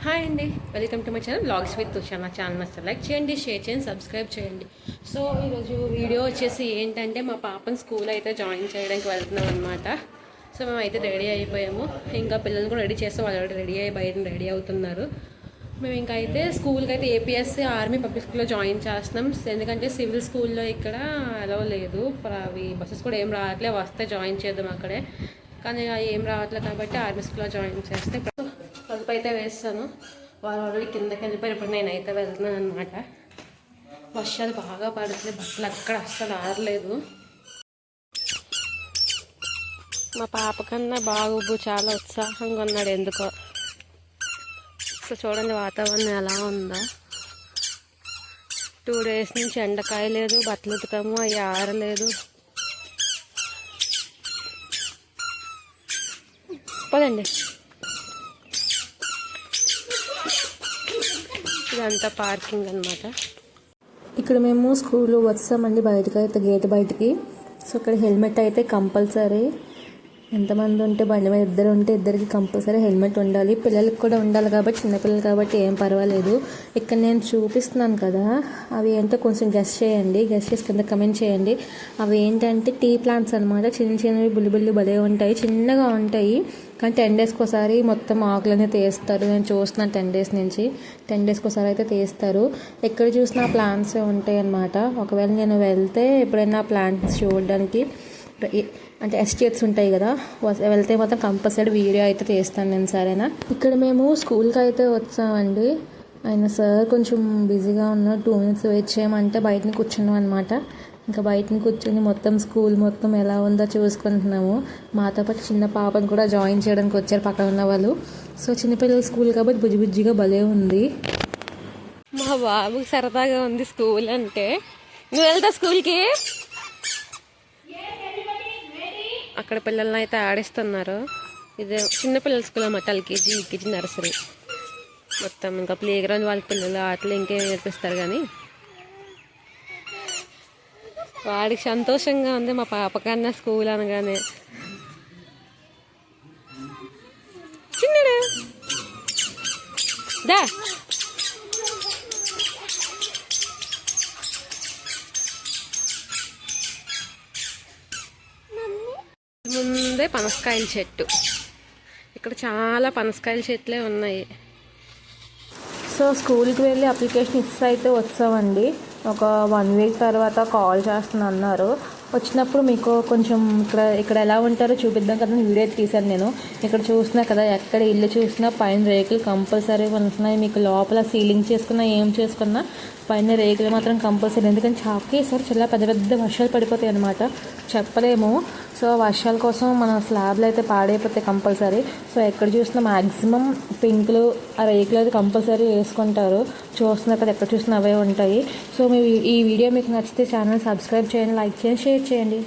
Hi అండి, welcome to my channel blogs with Usha. నా channel నచ్చితే లైక్ చేయండి, షేర్ చేయండి, సబ్స్క్రైబ్ చేయండి. సో ఈరోజు వీడియో వచ్చేసి ఏంటంటే మా పాపని స్కూల్ అయితే జాయిన్ చేయడానికి వెళ్తున్నాం అనమాట. సో మేము అయితే రెడీ అయిపోయాము. ఇంకా పిల్లల్ని కూడా రెడీ చేస్తే వాళ్ళు రెడీ అయ్యి బయట రెడీ అవుతున్నారు. మేము ఇంకా అయితే స్కూల్కి అయితే ఏపీఎస్సీ ఆర్మీ పబ్లిక్ స్కూల్లో జాయిన్ చేస్తున్నాం. ఎందుకంటే సివిల్ స్కూల్లో ఇక్కడ అలవ్ లేదు, అవి బస్సెస్ కూడా ఏం రావట్లేదు. వస్తే జాయిన్ చేద్దాం అక్కడే, కానీ ఏం రావట్లేదు కాబట్టి ఆర్మీ స్కూల్లో జాయిన్ చేస్తే పసుపు అయితే వేస్తాను. వాళ్ళు ఆల్రెడీ కిందకి వెళ్ళిపోయి ఇప్పుడు నేనైతే వెళ్తున్నాను అనమాట. వర్షాలు బాగా పడుతుంది, బట్టలు అక్కడ అస్సలు ఆరలేదు. మా పాప కన్నా బాబు చాలా ఉత్సాహంగా ఉన్నాడు ఎందుకో. సో చూడండి వాతావరణం ఎలా ఉందో. 2 days నుంచి ఎండకాయ లేదు, బట్టలు ఉతకము అవి ఆరలేదు. పదండి, ఇదంతా పార్కింగ్ అనమాట. ఇక్కడ మేము స్కూల్ వచ్చామండి, బయటకు అయితే గేట్ బయటికి. సో ఇక్కడ హెల్మెట్ అయితే కంపల్సరీ. ఎంతమంది ఉంటే బండి మీద ఇద్దరు ఉంటే ఇద్దరికి కంపల్సరీ హెల్మెట్ ఉండాలి. పిల్లలకి కూడా ఉండాలి కాబట్టి, చిన్నపిల్లలు కాబట్టి ఏం పర్వాలేదు. ఇక్కడ నేను చూపిస్తున్నాను కదా, అవి ఏంటో కొంచెం గెస్ చేయండి. గెస్ చేసి కింద కమెంట్ చేయండి. అవి ఏంటంటే టీ ప్లాంట్స్ అనమాట. చిన్న చిన్నవి బుల్లి భలే ఉంటాయి, చిన్నగా ఉంటాయి. కానీ 10 daysకి ఒకసారి మొత్తం ఆకులనే తీస్తారు. నేను చూస్తున్నాను 10 days నుంచి. 10 daysకి ఒకసారి అయితే తీస్తారు. ఎక్కడ చూసినా ప్లాంట్స్ ఉంటాయి అన్నమాట. ఒకవేళ నేను వెళ్తే ఎప్పుడైనా ప్లాంట్స్ చూడడానికి, అంటే ఎస్టేట్స్ ఉంటాయి కదా, వెళ్తే మాత్రం కంపల్సరీ వీడియో అయితే తీస్తాను నేను, సరేనా. ఇక్కడ మేము స్కూల్కి అయితే వచ్చామండి. ఆయన సార్ కొంచెం బిజీగా ఉన్నారు. 2 minutes వెయిట్ చేయమంటే బయటని కూర్చున్నాం అనమాట. ఇంకా బయటని కూర్చొని మొత్తం స్కూల్ మొత్తం ఎలా ఉందో చూసుకుంటున్నాము. మాతో పాటు చిన్న పాపను కూడా జాయిన్ చేయడానికి వచ్చారు పక్కన ఉన్న వాళ్ళు. సో చిన్నపిల్లల స్కూల్ కాబట్టి బుజ్జిగా భలే ఉంది. మా బాబుకి సరదాగా ఉంది స్కూల్ అంటే. నువ్వు వెళ్తా స్కూల్కి? అక్కడ పిల్లల్ని అయితే ఆడిస్తున్నారు. ఇది చిన్నపిల్లల స్కూల్ అన్నమాట, ఎల్కేజీ, యూకేజీ, నర్సరీ మొత్తం. ఇంకా ప్లే గ్రౌండ్ వాళ్ళకి పిల్లలు ఆటలు ఇంకేం నేర్పిస్తారు. కానీ వాడికి సంతోషంగా ఉంది మా పాప కన్నా స్కూల్ అనగానే. చిన్నడా దా, ముందే పనసకాయల చెట్టు. ఇక్కడ చాలా పనసకాయల చెట్లే ఉన్నాయి. సో స్కూల్కి వెళ్ళి అప్లికేషన్ ఇచ్చి అయితే వచ్చామండి. ఒక 1 week తర్వాత కాల్ చేస్తున్నా అన్నారు. వచ్చినప్పుడు మీకు కొంచెం ఇక్కడ ఎలా ఉంటారో చూపిద్దాం కదా, వీడియో తీశాను నేను. ఇక్కడ చూసినా కదా, ఎక్కడ ఇల్లు చూసినా పైన రేకులు కంపల్సరీ ఉంటున్నాయి. మీకు లోపల సీలింగ్ చేసుకున్నా ఏం చేసుకున్నా పైన రేకులు మాత్రం కంపల్సరీ. ఎందుకంటే ఒకేసారి చాలా పెద్ద పెద్ద వర్షాలు పడిపోతాయి అనమాట, చెప్పలేము. సో వర్షాల కోసం మన స్లాబ్లు అయితే పాడైపోతాయి కంపల్సరీ. సో ఎక్కడ చూసినా మ్యాక్సిమం పింకులు ఆ రేకులు అయితే కంపల్సరీ వేసుకుంటారు. చూస్తున్నారు కదా, ఎక్కడ చూసినా అవే ఉంటాయి. సో ఈ వీడియో మీకు నచ్చితే ఛానల్ సబ్స్క్రైబ్ చేయండి, లైక్ చేయండి, షేర్ చేయండి.